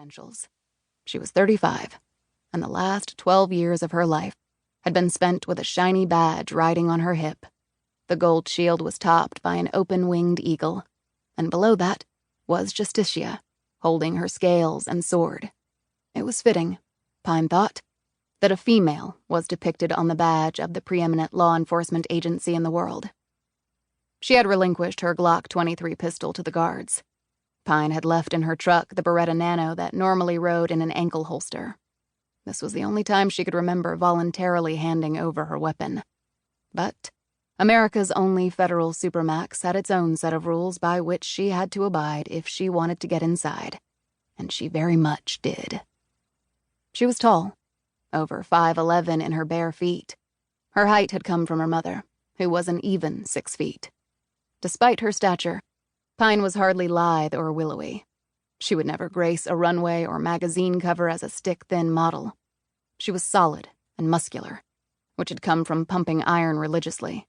credentials. She was 35, and the last 12 years of her life had been spent with a shiny badge riding on her hip. The gold shield was topped by an open-winged eagle, and below that was Justitia, holding her scales and sword. It was fitting, Pine thought, that a female was depicted on the badge of the preeminent law enforcement agency in the world. She had relinquished her Glock 23 pistol to the guards. Pine had left in her truck the Beretta Nano that normally rode in an ankle holster. This was the only time she could remember voluntarily handing over her weapon. But America's only federal supermax had its own set of rules by which she had to abide if she wanted to get inside, and she very much did. She was tall, over 5'11" in her bare feet. Her height had come from her mother, who was an even 6 feet. Despite her stature, Pine was hardly lithe or willowy. She would never grace a runway or magazine cover as a stick-thin model. She was solid and muscular, which had come from pumping iron religiously.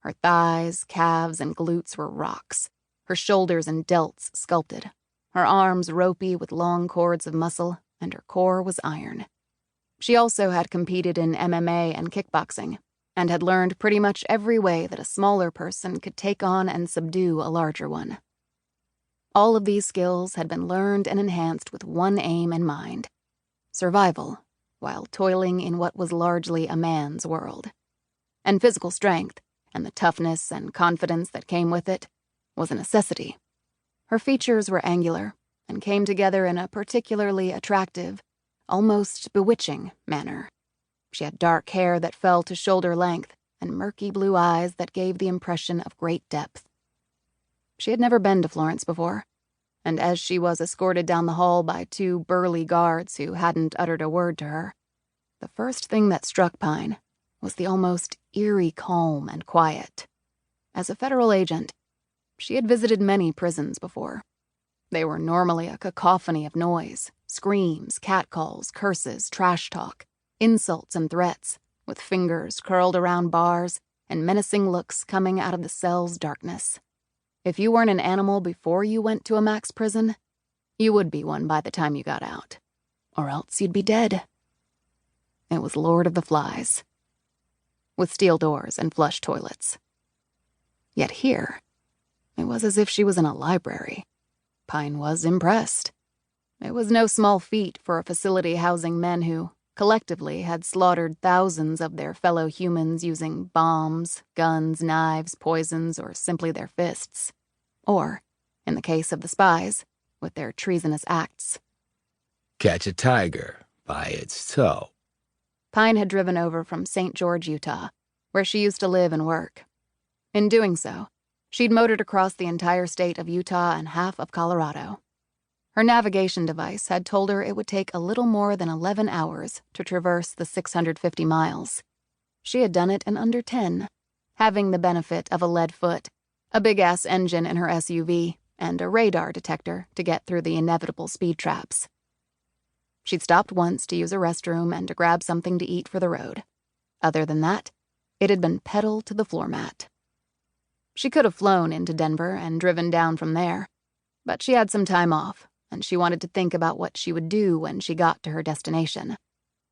Her thighs, calves, and glutes were rocks, her shoulders and delts sculpted, her arms ropey with long cords of muscle, and her core was iron. She also had competed in MMA and kickboxing, and had learned pretty much every way that a smaller person could take on and subdue a larger one. All of these skills had been learned and enhanced with one aim in mind: survival, while toiling in what was largely a man's world. And physical strength, and the toughness and confidence that came with it, was a necessity. Her features were angular, and came together in a particularly attractive, almost bewitching manner. She had dark hair that fell to shoulder length, and murky blue eyes that gave the impression of great depth. She had never been to Florence before, and as she was escorted down the hall by 2 burly guards who hadn't uttered a word to her, the first thing that struck Pine was the almost eerie calm and quiet. As a federal agent, she had visited many prisons before. They were normally a cacophony of noise, screams, catcalls, curses, trash talk, insults and threats, with fingers curled around bars and menacing looks coming out of the cell's darkness. If you weren't an animal before you went to a max prison, you would be one by the time you got out, or else you'd be dead. It was Lord of the Flies, with steel doors and flush toilets. Yet here, it was as if she was in a library. Pine was impressed. It was no small feat for a facility housing men who, collectively, had slaughtered thousands of their fellow humans using bombs, guns, knives, poisons, or simply their fists. Or, in the case of the spies, with their treasonous acts. Catch a tiger by its toe. Pine had driven over from St. George, Utah, where she used to live and work. In doing so, she'd motored across the entire state of Utah and half of Colorado. Her navigation device had told her it would take a little more than 11 hours to traverse the 650 miles. She had done it in under 10, having the benefit of a lead foot, a big-ass engine in her SUV, and a radar detector to get through the inevitable speed traps. She'd stopped once to use a restroom and to grab something to eat for the road. Other than that, it had been pedal to the floor mat. She could have flown into Denver and driven down from there, but she had some time off, and she wanted to think about what she would do when she got to her destination,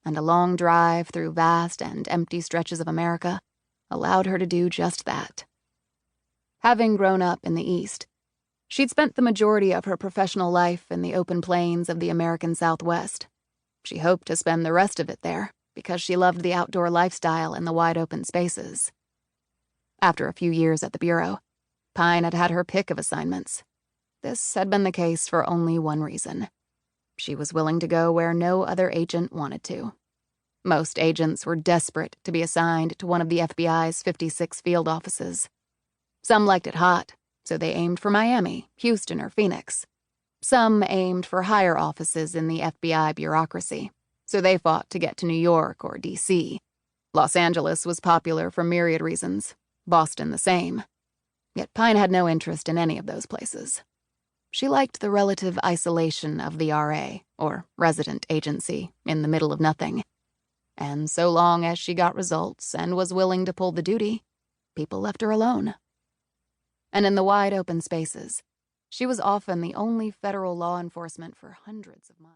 and a long drive through vast and empty stretches of America allowed her to do just that. Having grown up in the East, she'd spent the majority of her professional life in the open plains of the American Southwest. She hoped to spend the rest of it there because she loved the outdoor lifestyle and the wide open spaces. After a few years at the Bureau, Pine had had her pick of assignments. This had been the case for only one reason. She was willing to go where no other agent wanted to. Most agents were desperate to be assigned to one of the FBI's 56 field offices. Some liked it hot, so they aimed for Miami, Houston, or Phoenix. Some aimed for higher offices in the FBI bureaucracy, so they fought to get to New York or D.C. Los Angeles was popular for myriad reasons, Boston the same. Yet Pine had no interest in any of those places. She liked the relative isolation of the RA, or resident agency, in the middle of nothing. And so long as she got results and was willing to pull the duty, people left her alone. And in the wide open spaces, she was often the only federal law enforcement for hundreds of miles.